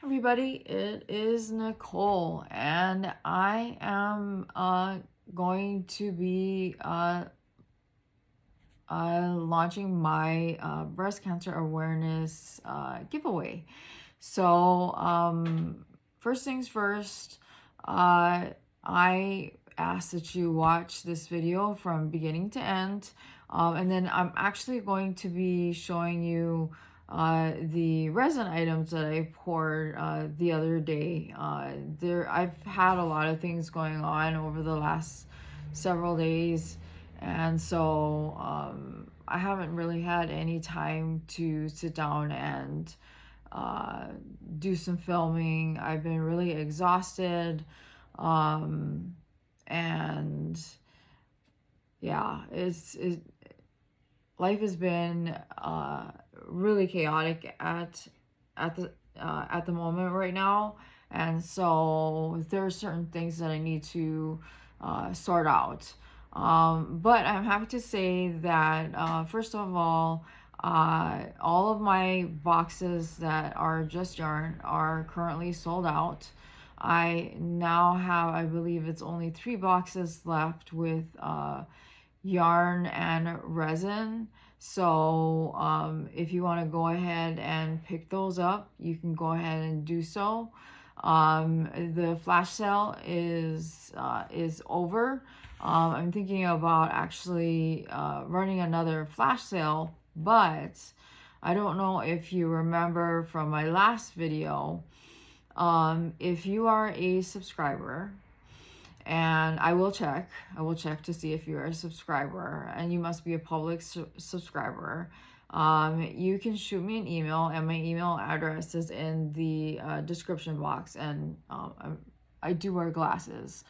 Everybody, it is Nicole, and I am going to be launching my breast cancer awareness giveaway. So, first things first, I ask that you watch this video from beginning to end, and then I'm actually going to be showing you the resin items that I poured the other day. I've had a lot of things going on over the last several days, and so I haven't really had any time to sit down and do some filming. I've been really exhausted, and yeah, life has been really chaotic at the moment right now, and so there are certain things that I need to sort out. But I'm happy to say that first of all of my boxes that are just yarn are currently sold out. I now have, I believe it's only 3 boxes left with yarn and resin. So if you want to go ahead and pick those up, you can go ahead and do so. The flash sale is over. I'm thinking about actually running another flash sale, but I don't know if you remember from my last video. If you are a subscriber, and I will check to see if you're a subscriber, and you must be a public subscriber. You can shoot me an email, and my email address is in the description box. And I do wear glasses.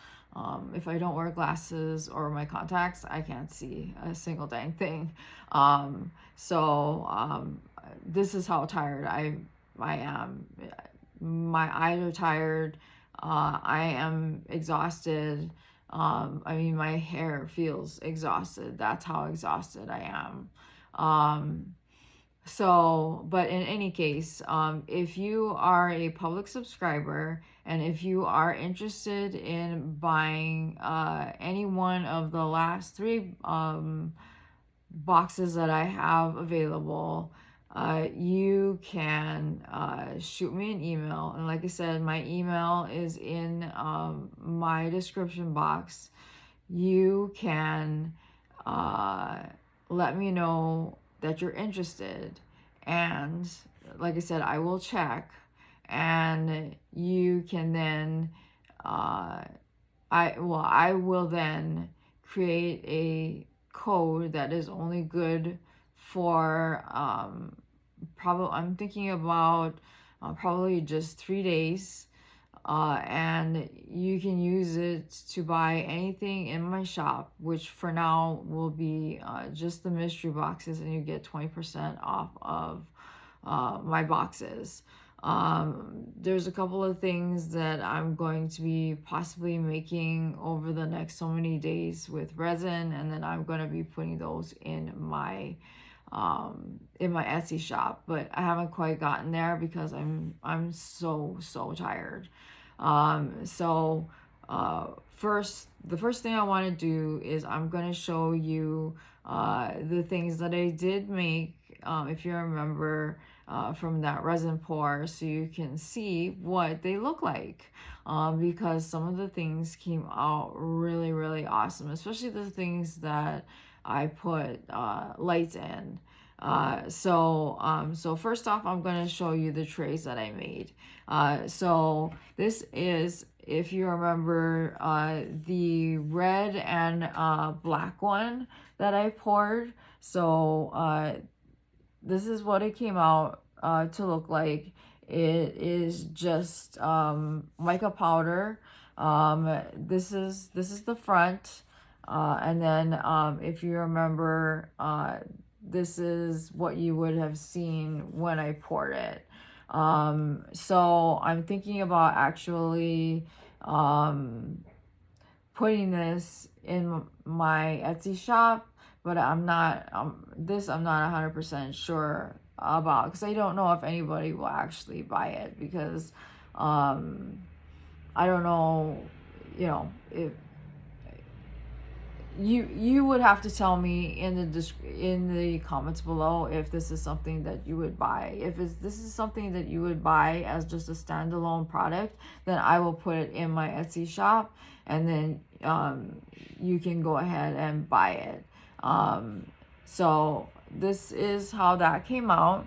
If I don't wear glasses or my contacts, I can't see a single dang thing. This is how tired I am. My eyes are tired. I am exhausted. I mean, my hair feels exhausted. That's how exhausted I am. But in any case, if you are a public subscriber, and if you are interested in buying any one of the last 3 boxes that I have available, you can shoot me an email. And like I said, my email is in my description box. You can let me know that you're interested, and like I said, I will check, and you can then I will then create a code that is only good for probably, I'm thinking about probably just 3 days, and you can use it to buy anything in my shop, which for now will be just the mystery boxes, and you get 20% off of my boxes. There's a couple of things that I'm going to be possibly making over the next so many days with resin, and then I'm going to be putting those in my Etsy shop, but I haven't quite gotten there because I'm so tired. The first thing I want to do is I'm going to show you the things that I did make, if you remember, from that resin pour, so you can see what they look like, because some of the things came out really awesome, especially the things that I put lights in. So first off, I'm going to show you the trays that I made. So this is, if you remember, the red and black one that I poured. So this is what it came out to look like. It is just mica powder. This is the front, and then if you remember, this is what you would have seen when I poured it. So I'm thinking about actually putting this in my Etsy shop, but I'm not 100% sure about, because I don't know if anybody will actually buy it, because I don't know, if you would have to tell me in the comments below if this is something that you would buy. If this is something that you would buy as just a standalone product, then I will put it in my Etsy shop, and then you can go ahead and buy it. So this is how that came out.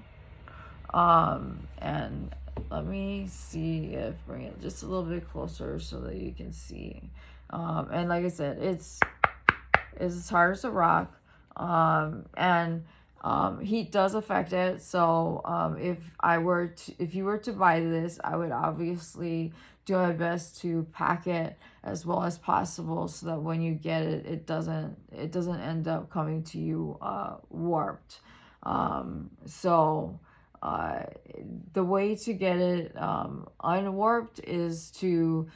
And let me see if bring it just a little bit closer so that you can see. And like I said, it's as hard as a rock, and heat does affect it. So if you were to buy this, I would obviously do my best to pack it as well as possible, so that when you get it, it doesn't end up coming to you warped. So the way to get it unwarped is to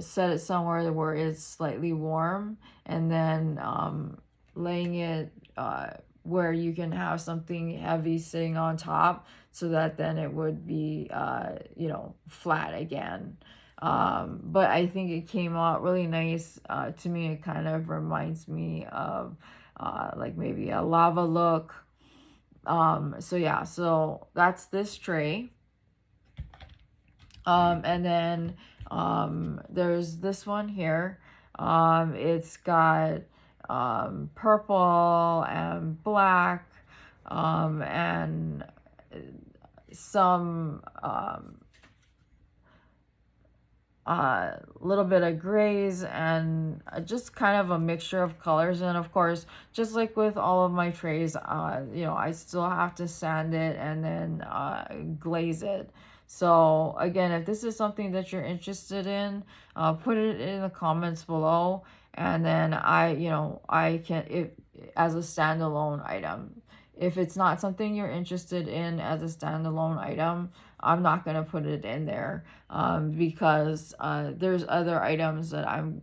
set it somewhere where it's slightly warm, and then laying it where you can have something heavy sitting on top, so that then it would be flat again. But I think it came out really nice. To me, it kind of reminds me of like maybe a lava look. So yeah, so that's this tray. And then there's this one here. It's got purple and black, and some little bit of grays, and just kind of a mixture of colors. And of course, just like with all of my trays, I still have to sand it and then glaze it. So again, if this is something that you're interested in, put it in the comments below, and then I can, if as a standalone item. If it's not something you're interested in as a standalone item, I'm not going to put it in there, because there's other items that I'm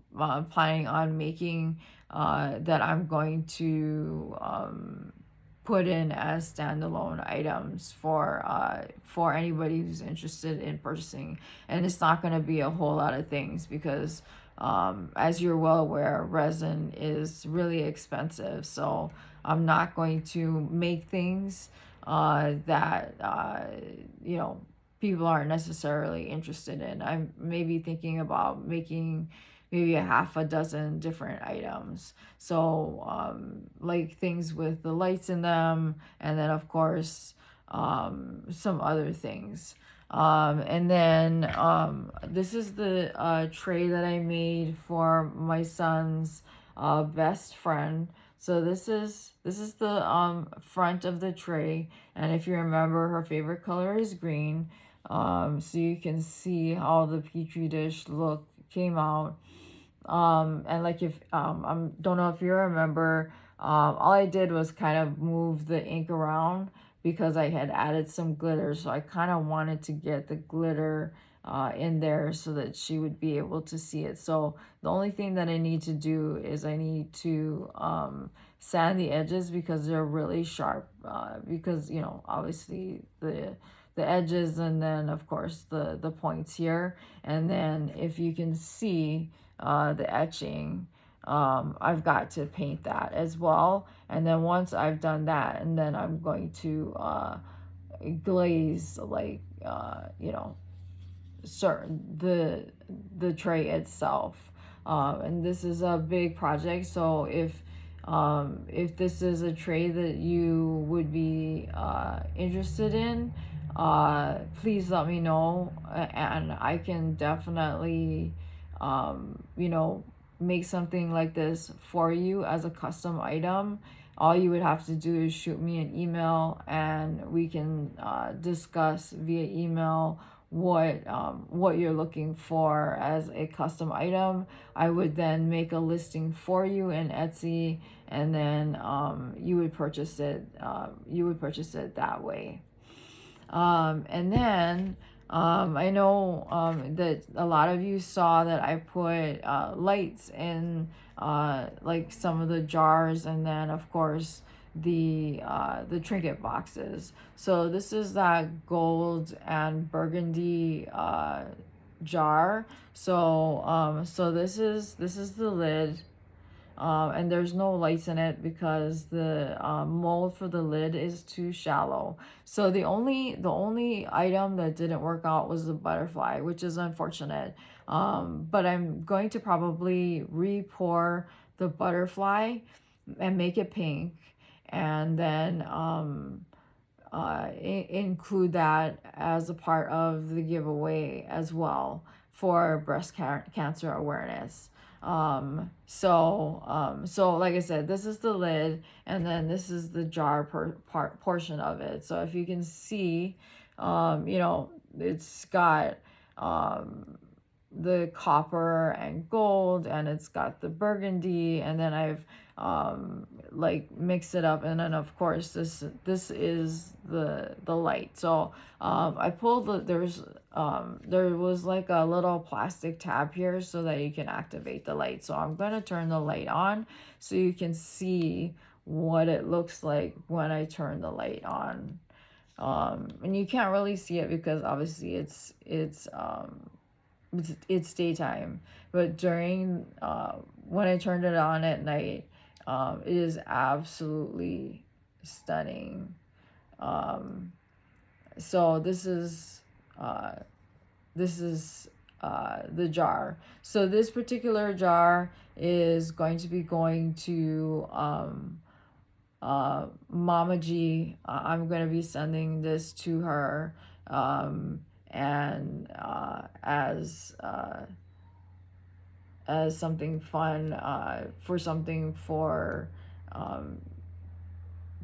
planning on making that I'm going to put in as standalone items for anybody who's interested in purchasing. And it's not going to be a whole lot of things, because as you're well aware, resin is really expensive. So I'm not going to make things that people aren't necessarily interested in. I'm maybe thinking about making maybe a half a dozen different items. So like things with the lights in them, and then of course some other things. And then this is the tray that I made for my son's best friend. So this is the front of the tray, and if you remember, her favorite color is green. So you can see how the petri dish look came out. And like if I don't know if you remember, all I did was kind of move the ink around, because I had added some glitter. So I kind of wanted to get the glitter in there so that she would be able to see it. So the only thing that I need to do is I need to sand the edges, because they're really sharp, because obviously the edges, and then of course the points here. And then if you can see the etching, I've got to paint that as well. And then once I've done that, and then I'm going to glaze, like certain the tray itself. And this is a big project, so if this is a tray that you would be interested in, please let me know, and I can definitely make something like this for you as a custom item. All you would have to do is shoot me an email, and we can discuss via email what you're looking for as a custom item. I would then make a listing for you in Etsy, and then you would purchase it that way. And then I know that a lot of you saw that I put lights in like some of the jars, and then of course the trinket boxes. So this is that gold and burgundy jar. So this is the lid. And there's no lights in it because the mold for the lid is too shallow. So the only item that didn't work out was the butterfly, which is unfortunate. But I'm going to probably re-pour the butterfly and make it pink, and then include that as a part of the giveaway as well for breast cancer awareness. So like I said, this is the lid, and then this is the jar portion of it. So if you can see, it's got the copper and gold, and it's got the burgundy, and then I've like mix it up, and then of course this is the light. So I pulled there was like a little plastic tab here so that you can activate the light. So I'm going to turn the light on so you can see what it looks like when I turn the light on. And you can't really see it because obviously it's daytime, but during when I turned it on at night, it is absolutely stunning. So this is the jar. So this particular jar is going to be going to Mama G. I'm going to be sending this to her, and as something fun, for something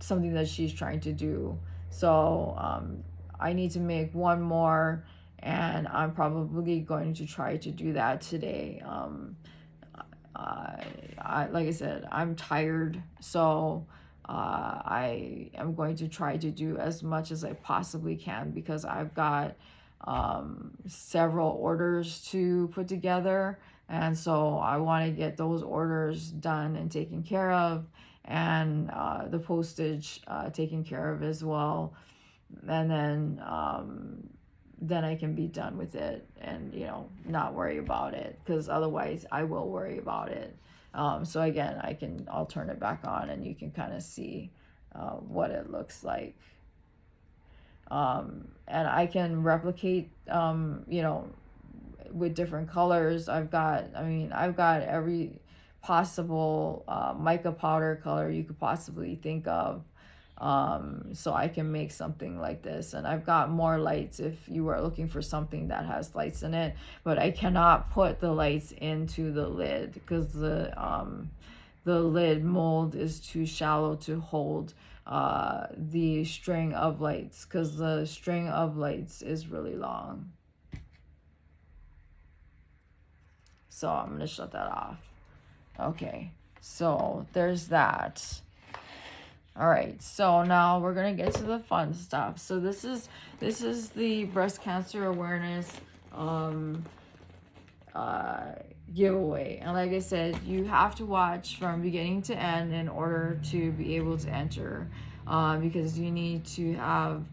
something that she's trying to do. So I need to make one more, and I'm probably going to try to do that today. Like I said, I'm tired, so I am going to try to do as much as I possibly can because I've got several orders to put together, and so I want to get those orders done and taken care of, and the postage taken care of as well, and then I can be done with it and not worry about it, because otherwise I will worry about it. So again, I'll turn it back on and you can kind of see what it looks like. And I can replicate with different colors. I've got every possible mica powder color you could possibly think of. So I can make something like this, and I've got more lights if you are looking for something that has lights in it, but I cannot put the lights into the lid because the lid mold is too shallow to hold the string of lights, because the string of lights is really long. So I'm going to shut that off. Okay, so there's that. All right, so now we're gonna get to the fun stuff. So this is the breast cancer awareness giveaway, and like I said, you have to watch from beginning to end in order to be able to enter, because you need to have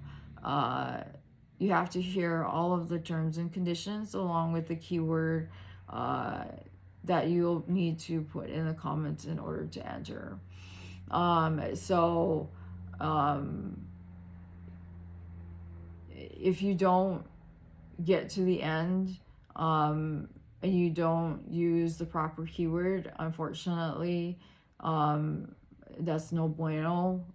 you have to hear all of the terms and conditions along with the keyword that you'll need to put in the comments in order to enter. If you don't get to the end and you don't use the proper keyword, unfortunately, that's no bueno.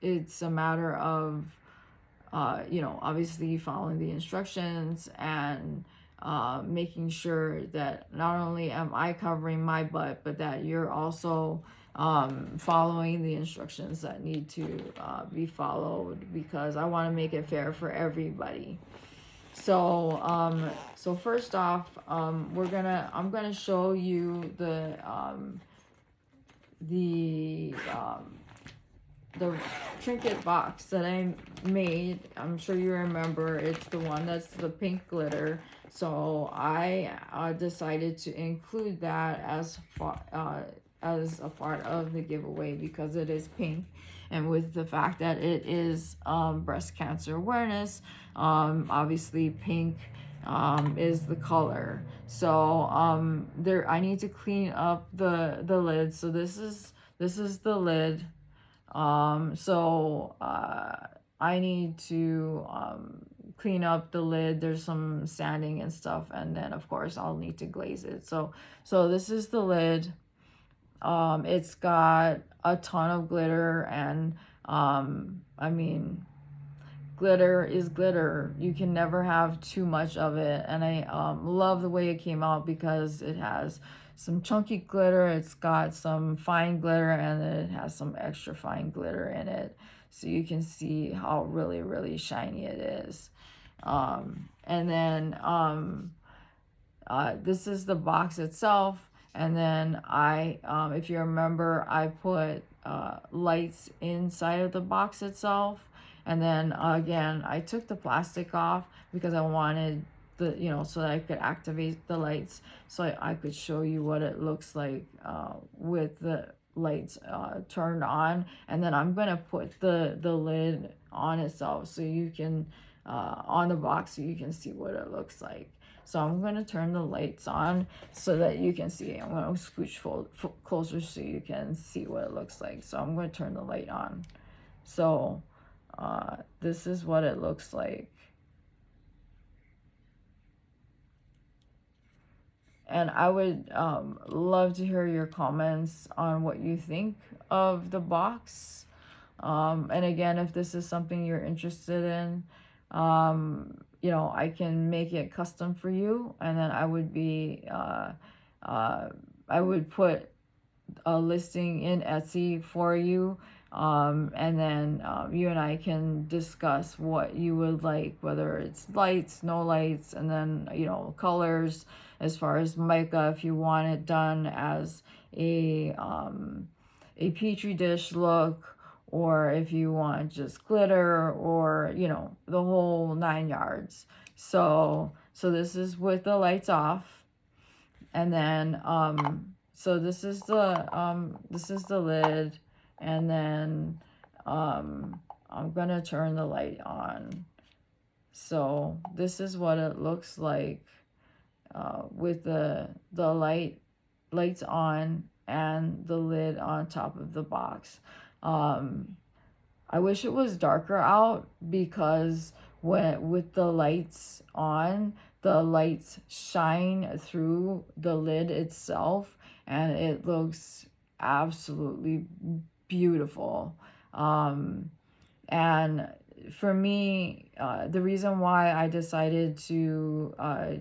It's a matter of obviously following the instructions and making sure that not only am I covering my butt, but that you're also following the instructions that need to be followed, because I want to make it fair for everybody. So so first off, I'm gonna show you the trinket box that I made. I'm sure you remember, it's the one that's the pink glitter. So I decided to include that as as a part of the giveaway because it is pink, and with the fact that it is breast cancer awareness, obviously pink is the color. So there, I need to clean up the lid. So this is the lid. I need to clean up the lid. There's some sanding and stuff, and then of course I'll need to glaze it. So this is the lid. It's got a ton of glitter, and I mean, glitter is glitter. You can never have too much of it. And I love the way it came out because it has some chunky glitter, it's got some fine glitter, and then it has some extra fine glitter in it, so you can see how really shiny it is. And then this is the box itself. And then if you remember, I put lights inside of the box itself. And then again, I took the plastic off because I wanted so that I could activate the lights, so I could show you what it looks like with the lights turned on. And then I'm gonna put the lid on itself, so you can on the box, so you can see what it looks like. So I'm going to turn the lights on so that you can see. I'm going to scooch closer so you can see what it looks like. So I'm going to turn the light on. So this is what it looks like. And I would love to hear your comments on what you think of the box. And again, if this is something you're interested in, I can make it custom for you, and then I would put a listing in Etsy for you, and then you and I can discuss what you would like, whether it's lights, no lights, and then colors, as far as mica, if you want it done as a petri dish look, or if you want just glitter, or the whole 9 yards. So this is with the lights off. And then so this is the lid, and then I'm gonna turn the light on. So this is what it looks like with the lights on and the lid on top of the box. I wish it was darker out, because with the lights on, the lights shine through the lid itself, and it looks absolutely beautiful. And for me, the reason why I decided to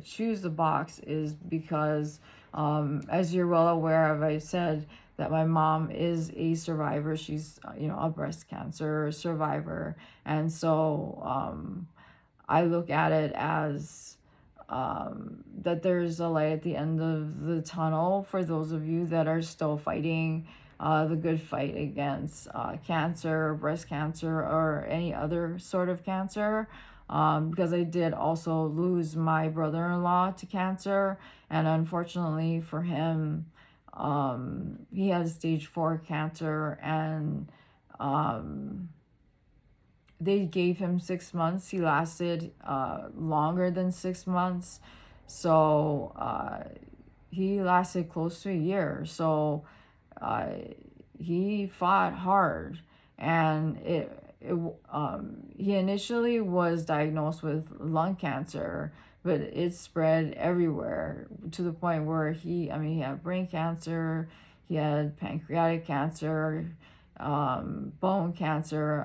choose the box is because, as you're well aware of, I said that my mom is a survivor. She's a breast cancer survivor, and so I look at it as that there's a light at the end of the tunnel for those of you that are still fighting the good fight against cancer, breast cancer, or any other sort of cancer. Because I did also lose my brother-in-law to cancer, and unfortunately for him, he had stage 4 cancer, and they gave him 6 months. He lasted longer than 6 months, so he lasted close to a year. So he fought hard, and he initially was diagnosed with lung cancer, but it spread everywhere to the point where he had brain cancer, he had pancreatic cancer, bone cancer.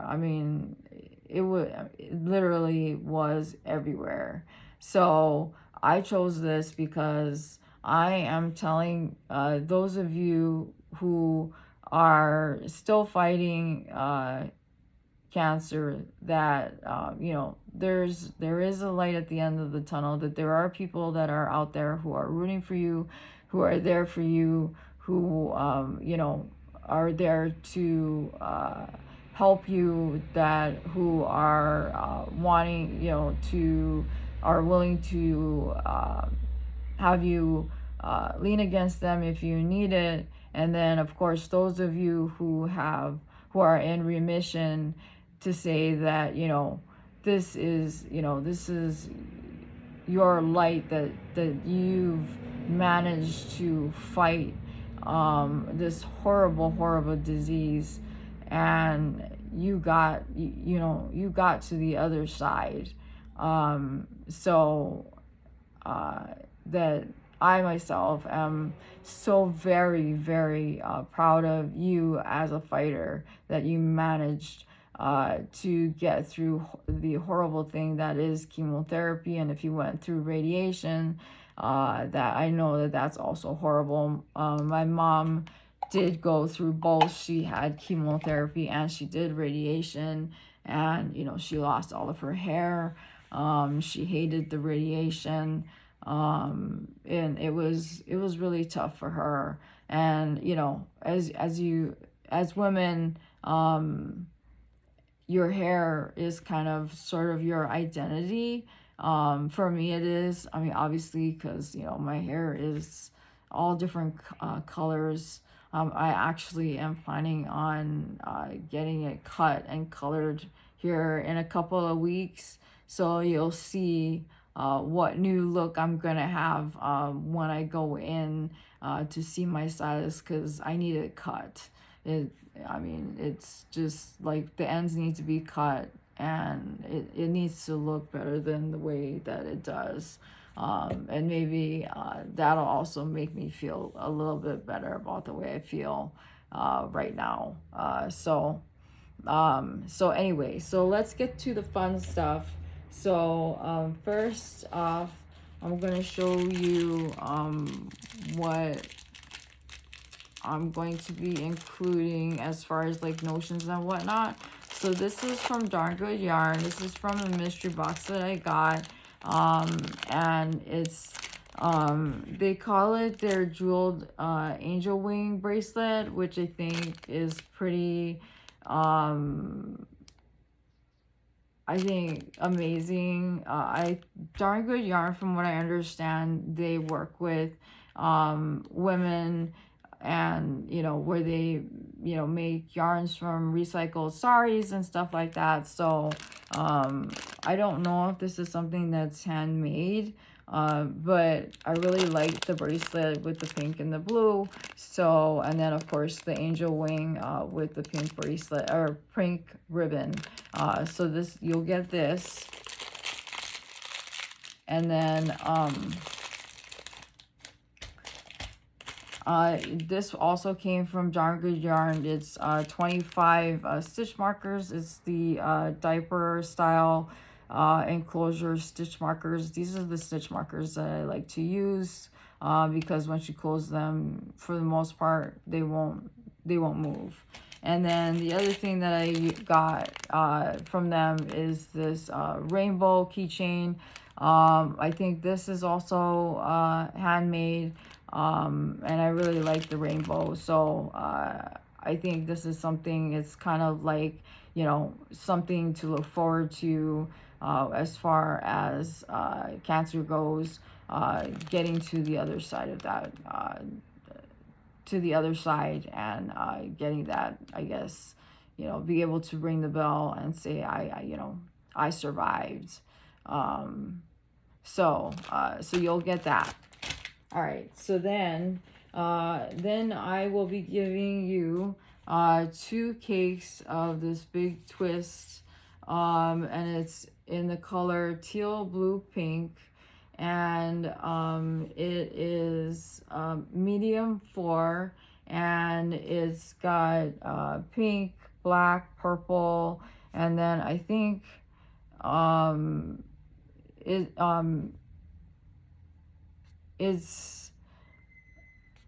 It literally was everywhere. So I chose this because I am telling those of you who are still fighting cancer that there is a light at the end of the tunnel, that there are people that are out there who are rooting for you, who are there for you, who are there to help you, that who are wanting are willing to have you lean against them if you need it, And then of course those of you who are in remission, to say that, you know, this is your light, that you've managed to fight this horrible disease, and you got to the other side. So that I myself am so very proud of you as a fighter, that you managed to get through the horrible thing that is chemotherapy. And if you went through radiation, that I know that that's also horrible. My mom did go through both. She had chemotherapy and she did radiation, and you know, she lost all of her hair. She hated the radiation, and it was really tough for her. And you know, as women, your hair is kind of sort of your identity. For me it is. I mean, obviously, because you know, my hair is all different colors. I actually am planning on getting it cut and colored here in a couple of weeks, so you'll see what new look I'm gonna have when I go in to see my stylist, because I need it cut. I mean, it's just like the ends need to be cut, and it needs to look better than the way that it does. And maybe that'll also make me feel a little bit better about the way I feel right now. So anyway, so let's get to the fun stuff. So first off, I'm gonna show you what I'm going to be including as far as like notions and whatnot. So this is from Darn Good Yarn. This is from the mystery box that I got. And it's they call it their jeweled angel wing bracelet, which I think is pretty I think amazing. Darn Good Yarn, from what I understand, they work with women, and you know, where they, you know, make yarns from recycled saris and stuff like that. So I don't know if this is something that's handmade, but I really like the bracelet with the pink and the blue. So, and then of course the angel wing with the pink bracelet or pink ribbon. So this, you'll get this, and then this also came from Darn Good Yarn. It's 25 stitch markers. It's the diaper style enclosure stitch markers. These are the stitch markers that I like to use because once you close them, for the most part, they won't move. And then the other thing that I got from them is this rainbow keychain. I think this is also handmade. And I really like the rainbow. So I think this is something, it's kind of like, you know, something to look forward to as far as Cancer goes, getting to the other side of that, and getting that, I guess, you know, be able to ring the bell and say, you know, I survived. So you'll get that. All right, so then I will be giving you 2 cakes of this big twist, and it's in the color teal, blue, pink, and it is medium 4, and it's got pink, black, purple, and then I think it's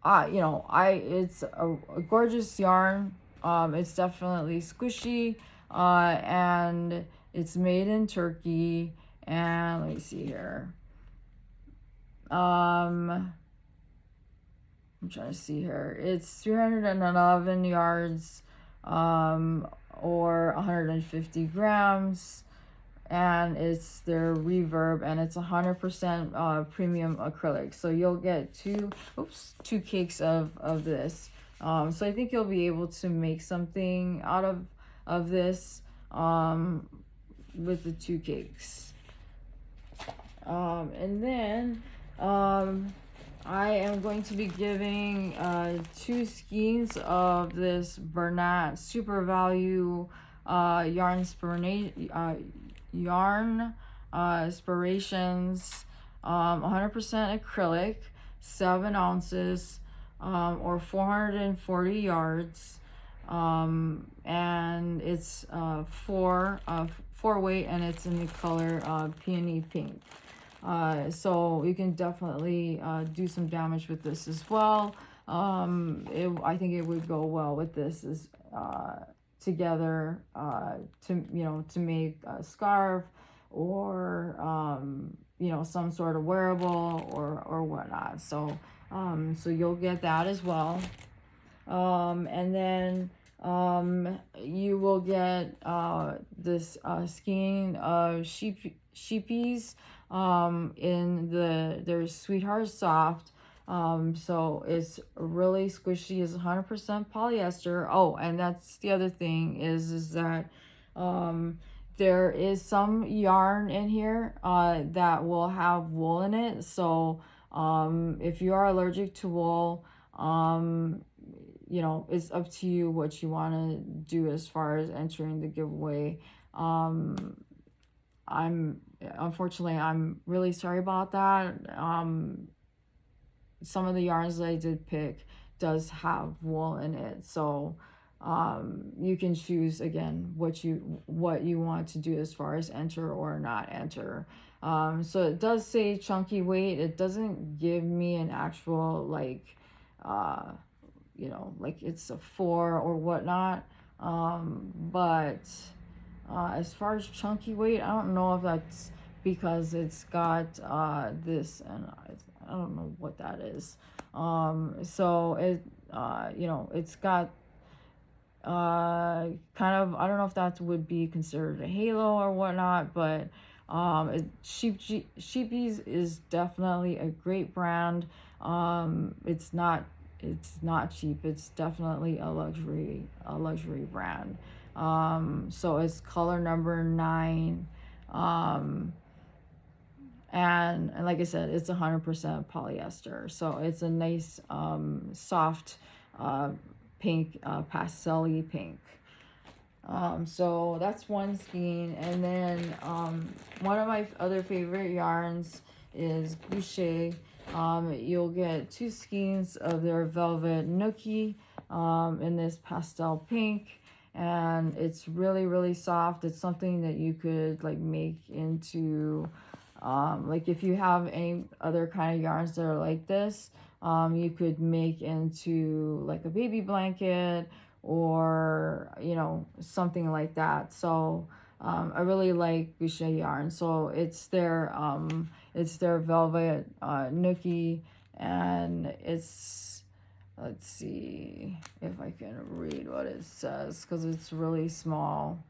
you know, it's a gorgeous yarn. It's definitely squishy, and it's made in Turkey. And let me see here. I'm trying to see here. It's 311 yards, or 150 grams. And it's their reverb, and it's 100% premium acrylic. So you'll get two cakes of this. So I think you'll be able to make something out of this with the 2 cakes. And then I am going to be giving 2 skeins of this Bernat Super Value yarn inspirations, 100% acrylic, 7 ounces, or 440 yards, and it's 4 weight, and it's in the color peony pink. So you can definitely do some damage with this as well. I think it would go well with this as together to make a scarf, or some sort of wearable or whatnot. So you'll get that as well. And then you will get this skein of sheepies in their Sweetheart Soft. So it's really squishy. It's 100% polyester. Oh, and that's the other thing is that there is some yarn in here that will have wool in it. So if you are allergic to wool, it's up to you what you want to do as far as entering the giveaway. Unfortunately, I'm really sorry about that. Some of the yarns that I did pick does have wool in it, so you can choose again what you want to do as far as enter or not enter. So it does say chunky weight. It doesn't give me an actual like it's a 4 or whatnot, but as far as chunky weight, I don't know if that's because it's got this, and I don't know what that is. So it it's got kind of, I don't know if that would be considered a halo or whatnot, but Sheepies is definitely a great brand. It's not cheap. It's definitely a luxury brand. So it's color number 9. And like I said, it's 100% polyester. So it's a nice soft pink, pastel-y pink. So that's one skein. And then one of my other favorite yarns is Boucher. You'll get 2 skeins of their velvet nookie in this pastel pink, and it's really, really soft. It's something that you could like make into like if you have any other kind of yarns that are like this, you could make into like a baby blanket or something like that. So I really like Boucher yarn. So it's their velvet nookie, and it's, let's see if I can read what it says because it's really small.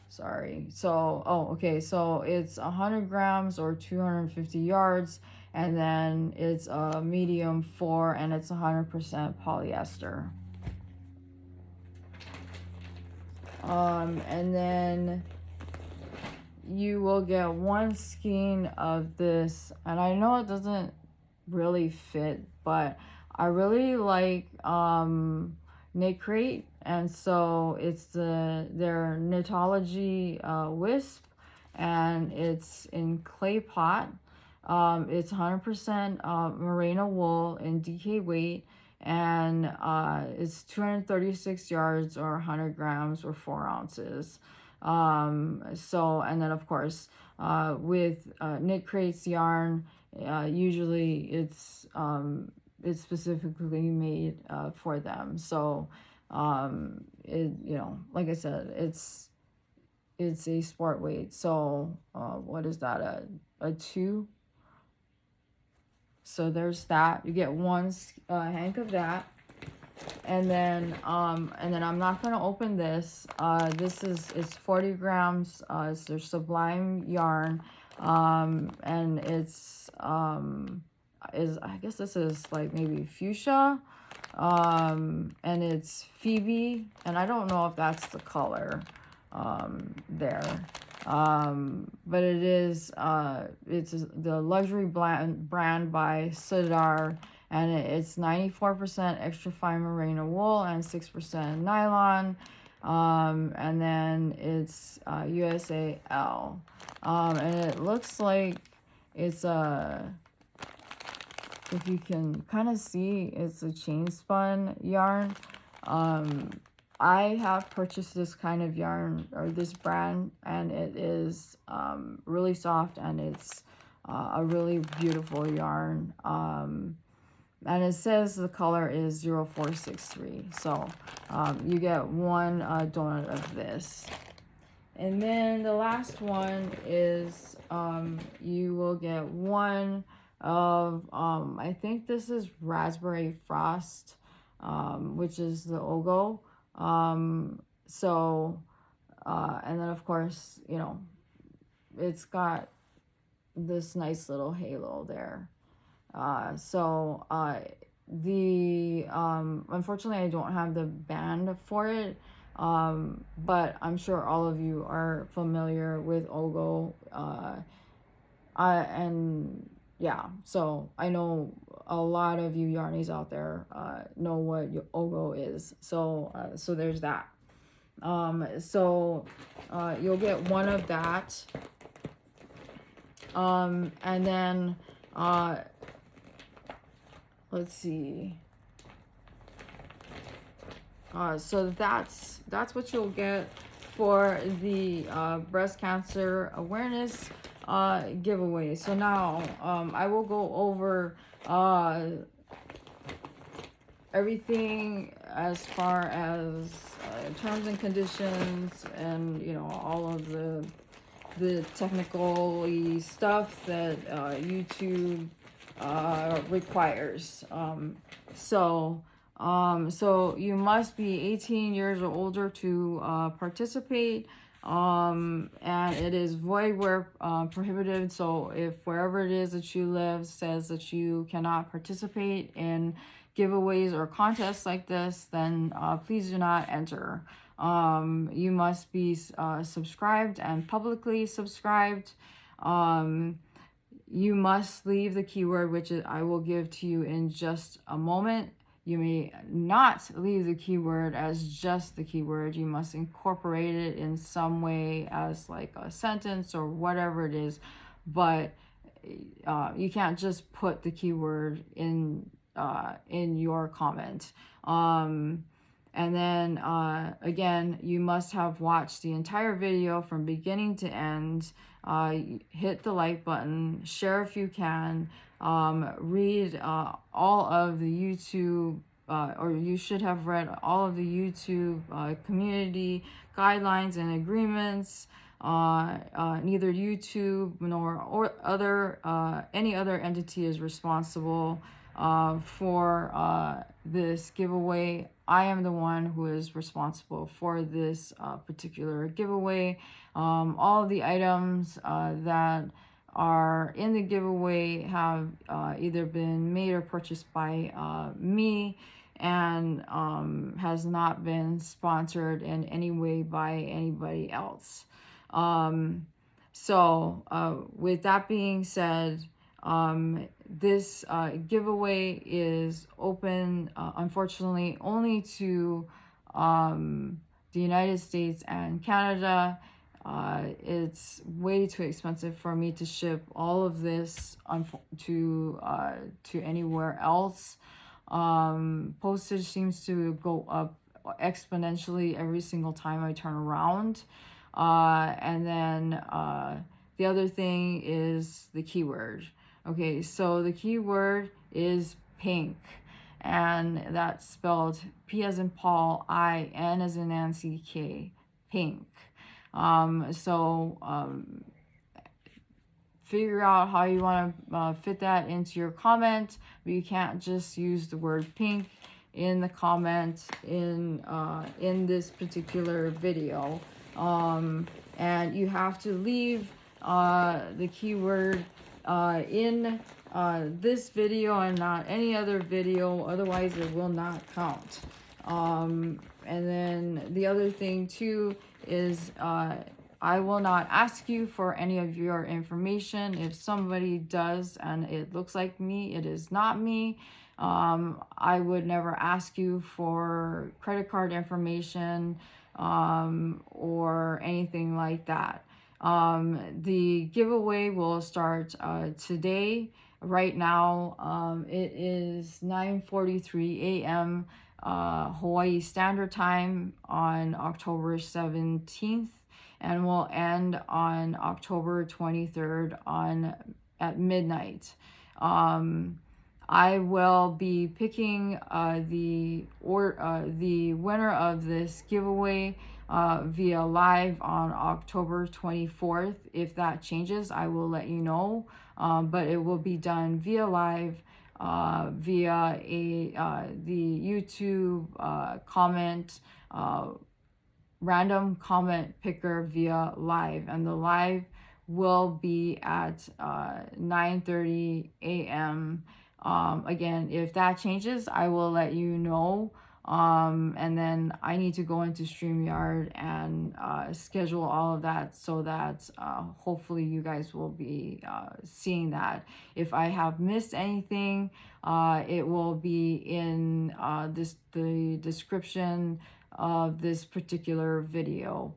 Sorry. So, okay. So it's 100 grams or 250 yards, and then it's a medium 4, and it's 100% polyester. And then you will get 1 skein of this, and I know it doesn't really fit, but I really like Knit Crate, and so it's their Knitology Wisp, and it's in clay pot. It's 100% merino wool in DK weight, and it's 236 yards or 100 grams or 4 ounces. So, and then of course with Knit Crate's yarn, usually it's specifically made for them. So it, like I said, it's a sport weight. So what is that, a 2? So there's that. You get 1 hank of that. And then I'm not going to open this. This is 40 grams. It's their Sublime Yarn. And it's I guess this is like maybe fuchsia, and it's Phoebe, and I don't know if that's the color there, but it is it's the luxury brand by Sidar, and it's 94% extra fine merino wool and 6% nylon, and then it's USAL, and it looks like it's a, if you can kind of see, it's a chain spun yarn. I have purchased this kind of yarn, or this brand, and it is really soft, and it's a really beautiful yarn. And it says the color is 0463. So you get one donut of this. And then the last one is you will get one of, I think this is Raspberry Frost, which is the Ogo. And then of course, you know, it's got this nice little halo there. Unfortunately I don't have the band for it, but I'm sure all of you are familiar with Ogo, and yeah, so I know a lot of you yarnies out there know what Ogo is, so there's that. You'll get one of that, and then let's see. So that's what you'll get for the breast cancer awareness giveaway. So now I will go over everything as far as terms and conditions, and you know, all of the technical stuff that YouTube requires. So you must be 18 years or older to participate, and it is void where prohibited. So if wherever it is that you live says that you cannot participate in giveaways or contests like this, then please do not enter. You must be subscribed and publicly subscribed. You must leave the keyword, which I will give to you in just a moment. You may not leave the keyword as just the keyword. You must incorporate it in some way as like a sentence or whatever it is, but you can't just put the keyword in your comment. And then again, you must have watched the entire video from beginning to end. Hit the like button, share if you can, read all of the YouTube, or you should have read all of the YouTube community guidelines and agreements. Neither YouTube nor any other entity is responsible for this giveaway. I am the one who is responsible for this particular giveaway. All of the items that are in the giveaway have either been made or purchased by me, and has not been sponsored in any way by anybody else. With that being said, this giveaway is open, unfortunately, only to the United States and Canada. It's way too expensive for me to ship all of this to anywhere else. Postage seems to go up exponentially every single time I turn around. And then the other thing is the keyword. Okay, so the keyword is pink, and that's spelled P as in Paul, I, N as in Nancy, K, pink. Figure out how you want to fit that into your comment, but you can't just use the word pink in the comment in this particular video. And you have to leave the keyword in this video and not any other video, otherwise it will not count. And then the other thing too is I will not ask you for any of your information. If somebody does and it looks like me, it is not me. I would never ask you for credit card information or anything like that. The giveaway will start today. Right now, it is 9:43 a.m. Hawaii Standard Time on October 17th, and will end on October 23rd at midnight. I will be picking the winner of this giveaway via live on October 24th. If that changes, I will let you know. But it will be done via live via the YouTube comment random comment picker via live, and the live will be at 9:30 a.m. Again, if that changes, I will let you know. And then I need to go into StreamYard and schedule all of that so that hopefully you guys will be seeing that. If I have missed anything, it will be in the description of this particular video.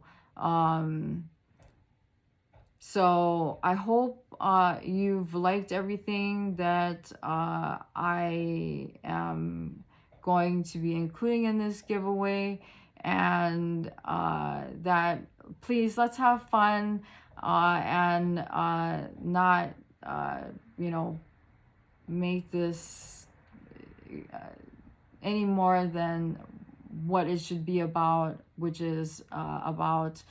So I hope you've liked everything that I am going to be including in this giveaway, and that please, let's have fun and not make this any more than what it should be about, which is about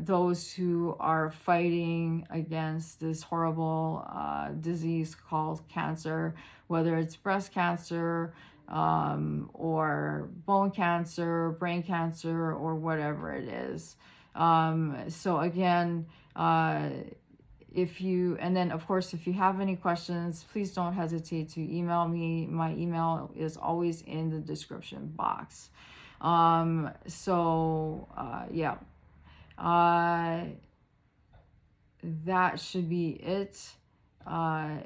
those who are fighting against this horrible disease called cancer, whether it's breast cancer or bone cancer, brain cancer, or whatever it is. So again, and then of course, if you have any questions, please don't hesitate to email me. My email is always in the description box. Yeah. That should be it. I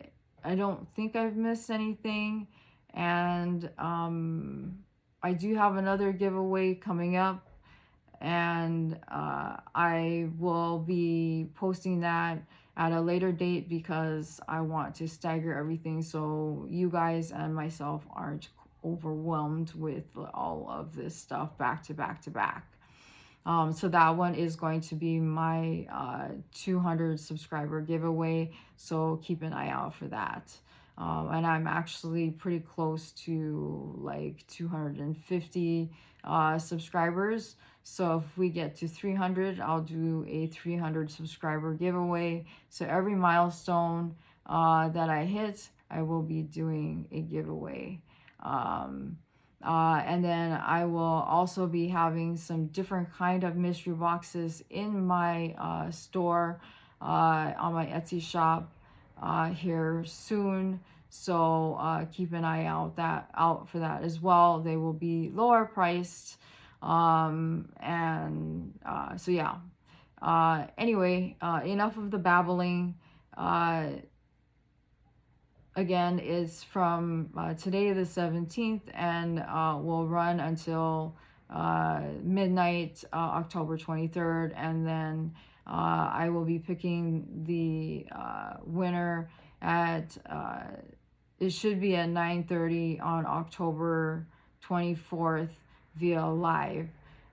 don't think I've missed anything, and I do have another giveaway coming up, and I will be posting that at a later date because I want to stagger everything so you guys and myself aren't overwhelmed with all of this stuff back to back to back. So that one is going to be my 200 subscriber giveaway, so keep an eye out for that. And I'm actually pretty close to like 250 subscribers. So if we get to 300, I'll do a 300 subscriber giveaway. So every milestone that I hit, I will be doing a giveaway. And then I will also be having some different kind of mystery boxes in my store on my Etsy shop here soon. So keep an eye out for that as well. They will be lower priced. So yeah. Anyway, enough of the babbling. Again, it's from today the 17th, and will run until midnight, October 23rd, and then I will be picking the winner at it should be at 9:30 on October 24th via live.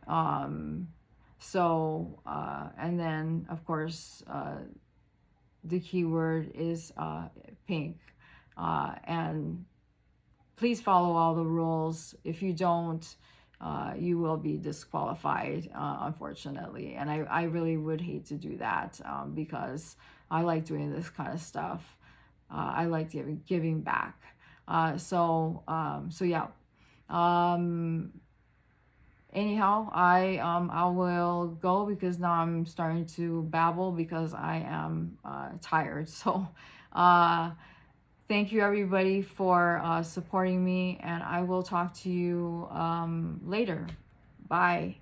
And then of course the keyword is pink. And please follow all the rules. If you don't, you will be disqualified, unfortunately. And I really would hate to do that because I like doing this kind of stuff. I like giving back. So yeah. anyhow, I will go because now I'm starting to babble because I am tired. So thank you everybody for supporting me, and I will talk to you later. Bye.